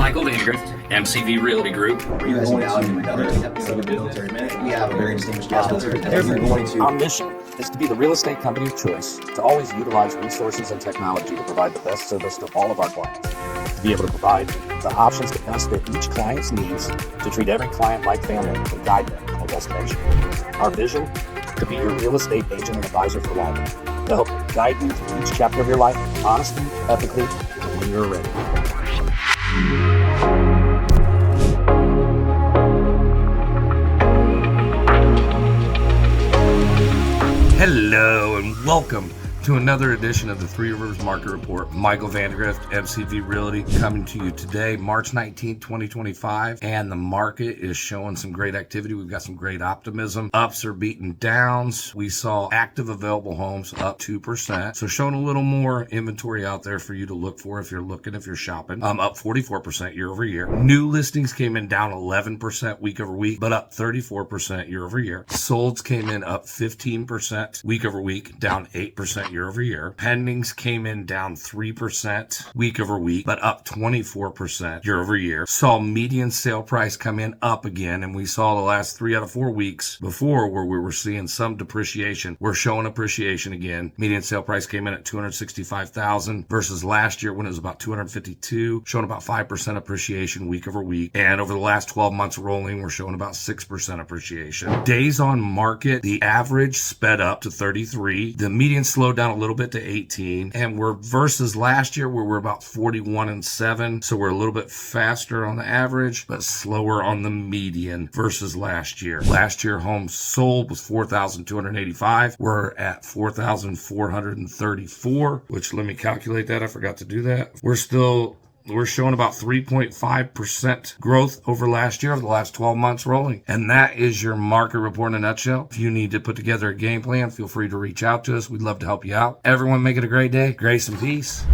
Michael Vandegrift, MCV Realty Group. You guys now in another episode of Military Minute. We have a very distinguished guest. Our mission is to be the real estate company of choice, to always utilize resources and technology to provide the best service to all of our clients, to be able to provide the options to best fit each client's needs, to treat every client like family, and guide them to a destination. Our vision, to be your real estate agent and advisor for life, to help guide you through each chapter of your life, honestly, ethically, and when you're ready. Hello and welcome to another edition of the 3Rivers Market Report. Michael Vandegrift, MCV Realty, coming to you today, March 19, 2025, and the market is showing some great activity. We've got some great optimism. Ups are beating downs. We saw active available homes up 2%, so showing a little more inventory out there for you to look for if you're looking, if you're shopping. Up 44% year over year. New listings came in down 11% week over week, but up 34% year over year. Solds came in up 15% week over week, down 8% year over year. Pendings came in down 3% week over week, but up 24% year over year. Saw median sale price come in up again, and we saw the last 3 out of 4 weeks before where we were seeing some depreciation. We're showing appreciation again. Median sale price came in at $265,000 versus last year when it was about $252,000, showing about 5% appreciation week over week. And over the last 12 months rolling, we're showing about 6% appreciation. Days on market, the average sped up to 33. The median slowed down a little bit to 18, and we're versus last year where we're about 41 and 7, so we're a little bit faster on the average but slower on the median versus last year. Last year homes sold was 4,285. We're at 4,434, which, let me calculate that, I forgot to do that. We're showing about 3.5% growth over last year, over the last 12 months rolling. And that is your market report in a nutshell. If you need to put together a game plan, feel free to reach out to us. We'd love to help you out. Everyone make it a great day. Grace and peace.